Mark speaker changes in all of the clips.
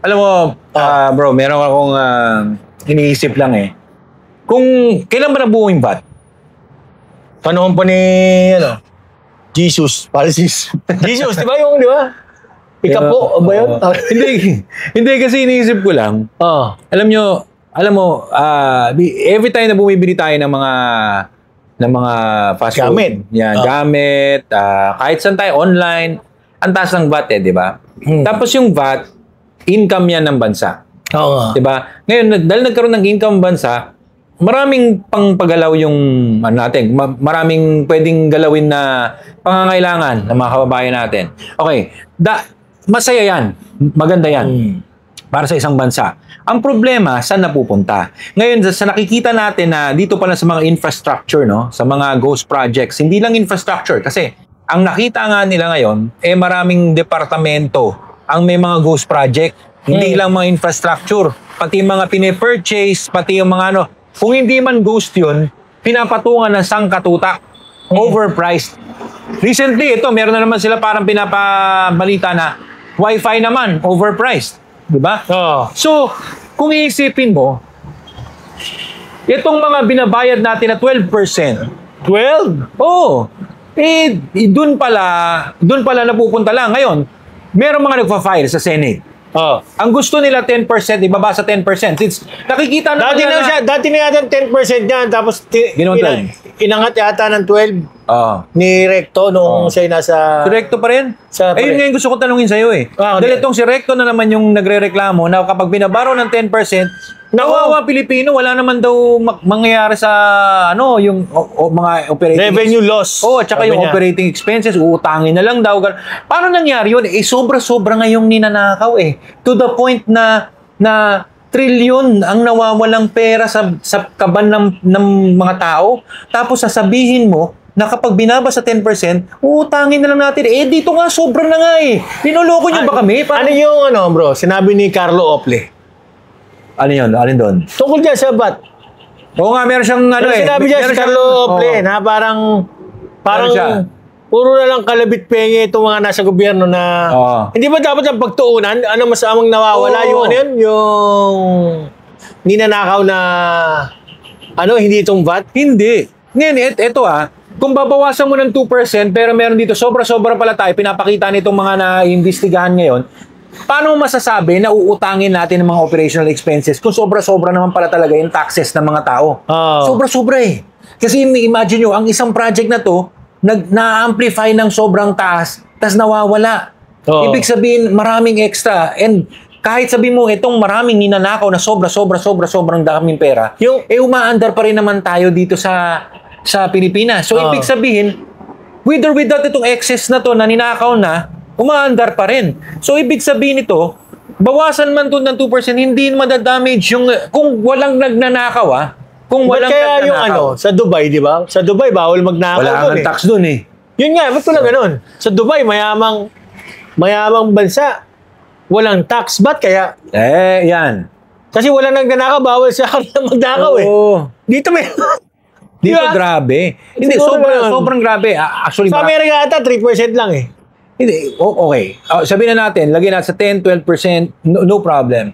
Speaker 1: Alam mo, bro, meron akong iniisip lang eh. Kung kailan ba nabuo yung VAT?
Speaker 2: Panahon pa ni, Jesus, policies. Jesus, di ba? Ikapo, ba yun?
Speaker 1: Hindi kasi iniisip ko lang. Alam mo, every time na bumibili tayo ng mga fast food.
Speaker 2: Gamit.
Speaker 1: Yan, gamit, kahit saan tayo, online, ang taas ng VAT di ba? Tapos yung VAT, income yan ng bansa.
Speaker 2: Oo nga.
Speaker 1: Di ba? Ngayon, dahil nagkaroon ng income bansa, maraming pangpagalaw yung natin. Maraming pwedeng galawin na pangangailangan ng mga kababayan natin. Okay, masaya yan. Maganda yan. Para sa isang bansa. Ang problema, saan napupunta? Ngayon, sa nakikita natin na dito pala sa mga infrastructure, sa mga ghost projects, hindi lang infrastructure. Kasi, ang nakita nga nila ngayon, maraming departamento ang may mga ghost project. Hindi lang mga infrastructure. Pati yung mga pinipurchase, pati yung mga kung hindi man ghost yun, pinapatungan ng sangkatutak. Overpriced. Recently, meron na naman sila parang pinapabalita na Wi-Fi naman, overpriced. Diba? So, kung iisipin mo, itong mga binabayad natin na 12%.
Speaker 2: 12?
Speaker 1: Oo. Doon pala napupunta lang. Ngayon, meron mga nagpa-file sa Senate. Ang gusto nila 10%, ibaba sa 10%. Nakikita na
Speaker 2: dati na yata 10% yan, tapos inangat yata ng 12 ni Recto noong siya nasa...
Speaker 1: Si Recto pa rin? Ayun nga yung gusto ko tanungin sa'yo eh. Dahil itong si Recto na naman yung nagre-reklamo na kapag binabaro ng 10%, nawawa Pilipino, wala naman daw mangyayari sa yung mga operating...
Speaker 2: Revenue loss.
Speaker 1: At saka yung operating expenses, uutangin na lang daw. Paano nangyari yun? Sobra-sobra ngayong ninanakaw eh. To the point na trilyon ang nawawalang pera sa kaban ng mga tao. Tapos sasabihin mo na kapag binaba sa 10%, uutangin na lang natin. Dito nga, sobra na nga eh. Linuloko nyo ba kami?
Speaker 2: Ano yung bro? Sinabi ni Carlo Ople.
Speaker 1: Ano yun? Alin doon?
Speaker 2: Tungkol dyan sa VAT.
Speaker 1: Oo nga, meron siyang
Speaker 2: sinabi dyan si Carlo Ople na parang puro na lang kalabit-penge itong mga nasa gobyerno na hindi ba dapat ang pagtuunan? Ano mas amang nawawala? Yung yung ninanakaw na hindi itong VAT?
Speaker 1: Hindi. Ngayon, ito kung babawasan mo ng 2%, pero meron dito sobra-sobra pala tayo, pinapakita nitong mga na-imbestigahan ngayon, paano mo masasabi na uutangin natin ng mga operational expenses kung sobra-sobra naman pala talaga yung taxes ng mga tao? Sobra-sobra eh. Kasi imagine nyo, ang isang project na to, na-amplify ng sobrang taas, tas nawawala. Ibig sabihin, maraming extra. And kahit sabihin mo, itong maraming ninanakaw na sobrang daming pera, umaandar pa rin naman tayo dito sa Pilipinas. So, ibig sabihin, with or without itong excess na to na ninakaw na, umaandar pa rin. So, ibig sabihin ito, bawasan man to ng 2%, hindi madadamage yung, kung walang nagnanakaw kung walang
Speaker 2: kaya yung sa Dubai, di ba? Sa Dubai, bawal magnakaw
Speaker 1: doon. Wala kang tax doon eh.
Speaker 2: Yun nga, ba't pala ganun? Sa Dubai, mayamang bansa, walang tax. Ba't kaya?
Speaker 1: Yan.
Speaker 2: Kasi walang nagnanakaw, bawal siya magnakaw Dito may...
Speaker 1: Dito grabe. Hindi, sobrang grabe. Actually,
Speaker 2: sa Amerika ata, 3% lang eh.
Speaker 1: Hindi, okay. Sabihin na natin, lagyan natin sa 10, 12%, no problem.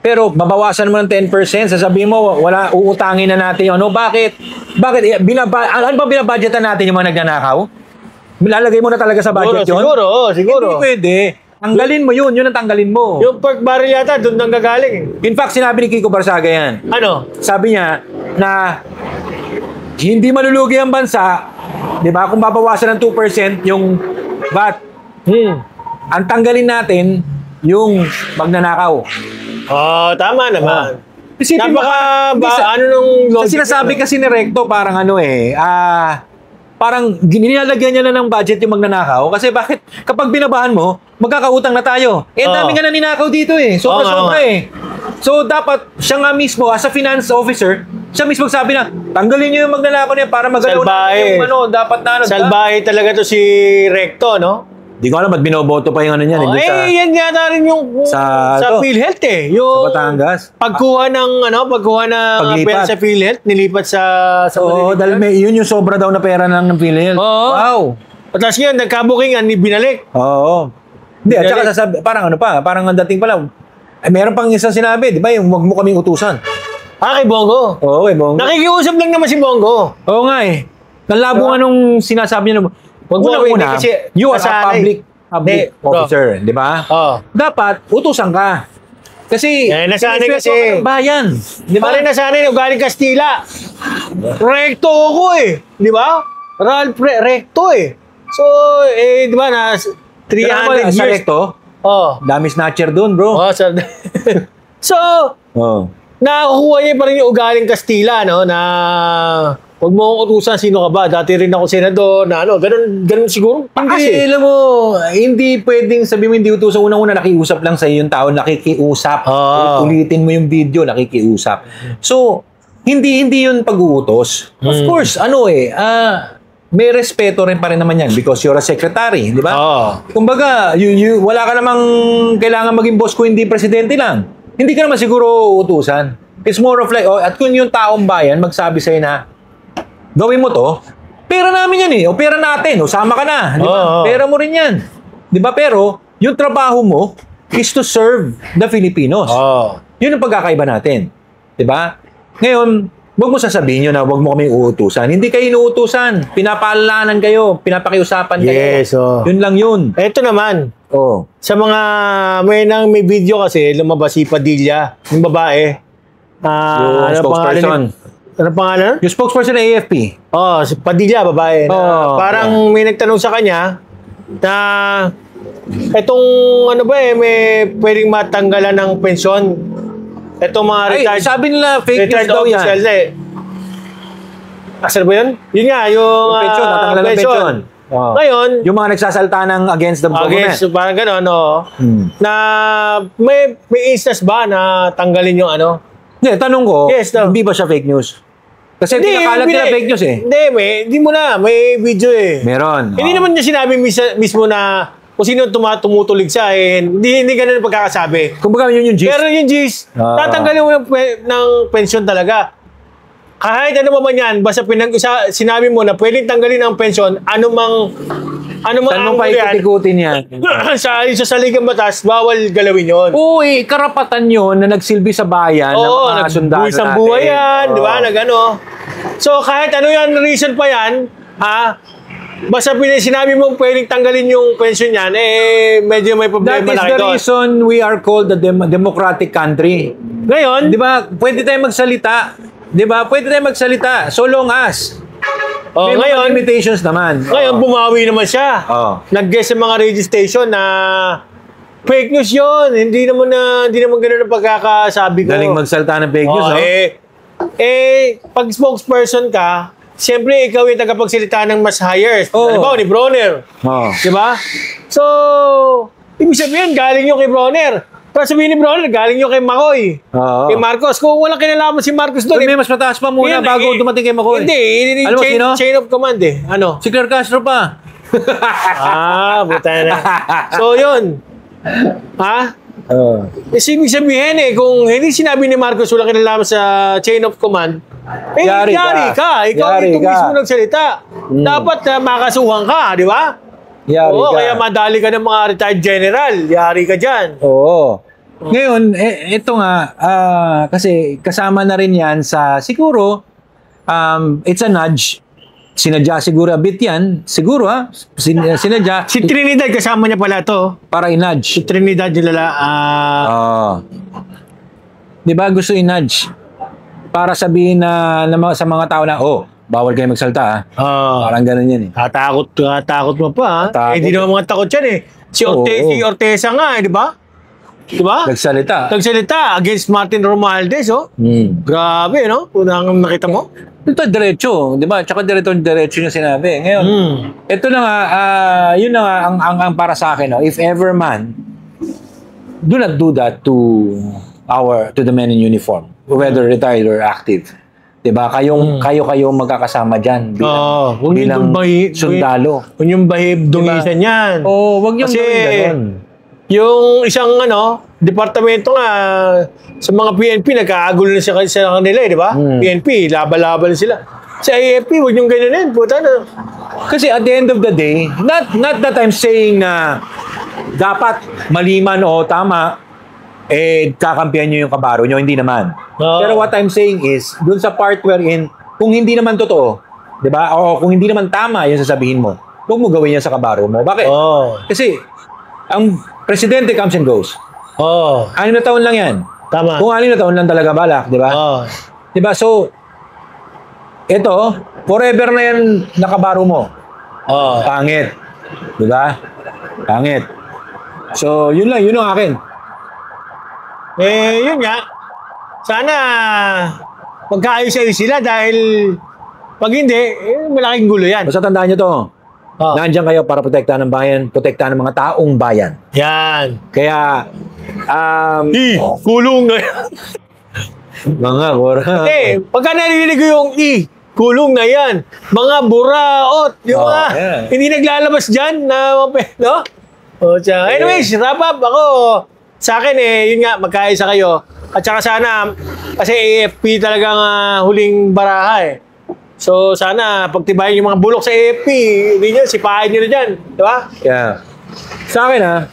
Speaker 1: Pero babawasan mo ng 10%, sasabihin mo, uutangin na natin yun. Bakit? Ano ba binabudgetan natin yung mga nagnanakaw? Lalagay mo na talaga sa budget yun?
Speaker 2: Siguro.
Speaker 1: Hindi pwede. Tanggalin mo yun ang tanggalin mo.
Speaker 2: Yung pork barrel yata, doon nang gagaling.
Speaker 1: In fact, sinabi ni Kiko Barsaga yan.
Speaker 2: Ano?
Speaker 1: Sabi niya na hindi malulugi ang bansa, di ba? Kung babawasan ng 2% yung VAT, ang tanggalin natin yung magnanakaw.
Speaker 2: Tama naman.
Speaker 1: Sinasabi kasi ni Recto parang parang nilalagyan niya na ng budget yung magnanakaw kasi bakit kapag binabahan mo, magkakautang na tayo. Dami nga na ninakaw dito eh. Sobra-sobra eh. So, dapat siya nga mismo, as a finance officer, siya mismo magsabi na, tanggalin niyo yung magnanakaw niya para magalaw na yung dapat na.
Speaker 2: Salbahe talaga to si Recto, no?
Speaker 1: Di ko alam ba't binoboto pa yung yan.
Speaker 2: Yan yata rin yung sa PhilHealth eh.
Speaker 1: Yung sa Batangas.
Speaker 2: Pagkuha ng pera sa PhilHealth, nilipat sa
Speaker 1: dahil yun yung sobra daw na pera ng PhilHealth. Wow.
Speaker 2: Tapos ngayon, nagkabukingan, binalik.
Speaker 1: Hindi, at saka parang parang ang dating pala, meron pang isang sinabi, di ba? Yung wag mo kaming utusan.
Speaker 2: Kay Bongo.
Speaker 1: Oo, Bongo.
Speaker 2: Nakikiusap lang naman si Bongo.
Speaker 1: Oo nga eh. Nalabo nga nung sinasabi niya.
Speaker 2: Wag mo
Speaker 1: Una, you are a public officer, di ba? Dapat, utusan ka. Kasi,
Speaker 2: nasanay kasi.
Speaker 1: Ng bayan.
Speaker 2: Di ba? Pare nasanay, ugaling Kastila. Recto ako eh. Di ba? Ralph Recto eh. So, di ba, 300 years.
Speaker 1: Sa Recto, dami snatcher dun, bro. So, nakukuha niya pa rin yung ugaling Kastila, no, na huwag mo akong utusan, sino ka ba? Dati rin ako senador, na ganun siguro. Kasi, alam mo, hindi pwedeng sabi mo hindi utusan. Unang-una, nakiusap lang sa yung tao, nakikiusap. Ulitin mo yung video, nakikiusap. So, hindi yun pag-uutos. Of course, may respeto rin pa rin naman yan because you're a secretary, di ba? Kumbaga, wala ka namang kailangan maging boss ko, hindi presidente lang. Hindi ka naman siguro utusan. It's more of like, at kung yung taong bayan magsabi sa'yo na, gawin mo to, pera namin yan o pera natin, sama ka na, di ba? Pera mo rin yan. Di ba? Pero, yung trabaho mo is to serve the Filipinos. Yun ang pagkakaiba natin. Di ba? Ngayon, huwag mo sasabihin nyo na huwag mo kami uutusan. Hindi kayo inuutusan. Pinapaalalanan kayo, pinapakiusapan kayo.
Speaker 2: Yes,
Speaker 1: Yun lang yun.
Speaker 2: Ito naman, sa mga, may video kasi, lumabas si Padilla, yung babae.
Speaker 1: Yung spokesperson.
Speaker 2: Ano pangalan?
Speaker 1: Yung spokesperson ng AFP.
Speaker 2: Si Padilla, babae. Parang may nagtanong sa kanya na etong may pwedeng matanggalan ng pensyon. Etong mga retired.
Speaker 1: Sabi nila fake news daw yan.
Speaker 2: Asan ba yun? Yun nga, yung
Speaker 1: pensyon, natanggalan ng pensyon.
Speaker 2: Ngayon,
Speaker 1: yung mga nagsasalta ng against the government.
Speaker 2: Parang gano'n, na may instance ba na tanggalin yung
Speaker 1: Hindi, tanong ko, hindi ba siya fake news? Kasi pinakalat nila fake news eh.
Speaker 2: Hindi mo na. May video eh.
Speaker 1: Meron.
Speaker 2: Hindi naman niya sinabi mismo na kung sino tumutulig sa hindi ganun ang pagkakasabi.
Speaker 1: Kumbaga yun yung gist.
Speaker 2: Pero yung gist, tatanggalin mo ng pensyon talaga. Kahit ano pa man yan, basta sinabi mo na pwedeng tanggalin ang pensyon, anumang
Speaker 1: angle yan. Yan.
Speaker 2: sa saligang batas, bawal galawin yun.
Speaker 1: Uy, karapatan yun na nagsilbi sa bayan ng mga sundalo natin.
Speaker 2: Isang buhay yan, di ba? So, kahit ano yan, reason pa yan, basta sinabi mo pwedeng tanggalin yung pension yan, medyo may problema na ito.
Speaker 1: That is the reason we are called the democratic country.
Speaker 2: Ngayon,
Speaker 1: di ba, pwede tayong magsalita. Di ba, pwede tayong magsalita so long as may mga limitations naman.
Speaker 2: Ngayon, bumawi naman siya. Nag-guess sa mga radio station na fake news yun. Hindi naman ganun ang pagkakasabi ko.
Speaker 1: Galing magsalita ng fake news,
Speaker 2: pag spokesperson ka, siyempre, ikaw yung tagapagsalita ng mas higher. Halimbawa, ni Bronner. Diba? So, ibig sabihin, galing yung kay Bronner. Tapos sabihin ni Bronner, galing yung kay Makoy. Kay Marcos. Kung walang kinalaman si Marcos doon.
Speaker 1: May mas mataas pa muna bago dumating kay Makoy.
Speaker 2: Hindi. Chain of command eh. Ano?
Speaker 1: Si Claire Castro pa.
Speaker 2: Buta na. So, yun. Ibig sabihin kung hindi sinabi ni Marcos walang kinalaman sa chain of command, yari ka. Ikaw ito mismo nagsalita. Dapat makasuhan ka, di ba? Kaya madali ka ng mga retired general. Yari ka dyan.
Speaker 1: Ngayon, ito nga, kasi kasama na rin yan sa, siguro, it's a nudge. Sinadya siguro a bit yan. Siguro sinadya.
Speaker 2: Si Trinidad kasama niya pala to.
Speaker 1: Para i-nudge.
Speaker 2: Si Trinidad yung
Speaker 1: Di ba gusto i-nudge? Para sabihin na sa mga tao na, bawal kayo magsalta parang ganun yan eh.
Speaker 2: Takot mo pa hindi naman mga takot yan Si Ortesa nga di ba? Diba?
Speaker 1: Nagsalita
Speaker 2: against Martin Romualdez Grabe no? Unang nakita mo?
Speaker 1: Ito diretso, di ba? Tsaka diretso yung sinabi. Ngayon, ito na nga, yun na nga ang para sa akin. If ever man, do not do that to the men in uniform, whether retired or active. Diba? Kayo magkakasama dyan bilang sundalo.
Speaker 2: Huwag yung bahib dungisan yan.
Speaker 1: Huwag yung gawin ganun.
Speaker 2: Yung isang departamento nga sa mga PNP nagkakagulo na sa kanila di ba? PNP, laban-laban sila. Sa AFP, huwag yung ganyan puta na.
Speaker 1: Kasi at the end of the day, not that I'm saying na dapat mali man o tama, kakampihan nyo yung kabaro nyo, hindi naman.
Speaker 2: Oo.
Speaker 1: Pero what I'm saying is, dun sa part wherein, kung hindi naman totoo, di ba? O kung hindi naman tama yung sasabihin mo, huwag mo gawin yan sa kabaro mo. Bakit? Kasi, ang presidente comes and goes. 6 na taon lang yan.
Speaker 2: Tama.
Speaker 1: Kung 6 na taon lang talaga balak, di ba? Di ba? So, ito, forever na yan nakabaro mo. Pangit. Di ba? Pangit. So, yun lang. Yun ang akin.
Speaker 2: Yun nga. Sana magkaayos-ayos sila dahil pag hindi, malaking gulo yan.
Speaker 1: Basta tandaan nyo to. Nandiyan kayo para protektahan ng bayan, protektahan ng mga taong bayan.
Speaker 2: Yan.
Speaker 1: Kaya,
Speaker 2: kulong na yan.
Speaker 1: mga bura.
Speaker 2: Pagka narinig ko yung kulong na yan. Mga buraot. Yung mga, hindi naglalabas dyan na, no? Anyways, wrap up. Ako, sa akin yun nga, magkaisa kayo. At saka sana, kasi AFP talagang huling baraha So, sana pagtibayin yung mga bulok sa AFP. Hindi nyo, sipahin nyo na dyan. Di ba?
Speaker 1: Yeah. Sa akin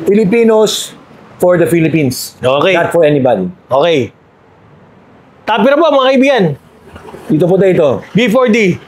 Speaker 1: Filipinos for the Philippines.
Speaker 2: Okay.
Speaker 1: Not for anybody.
Speaker 2: Okay. Tapi na po mga kaibigan.
Speaker 1: Dito po tayo.
Speaker 2: B4D.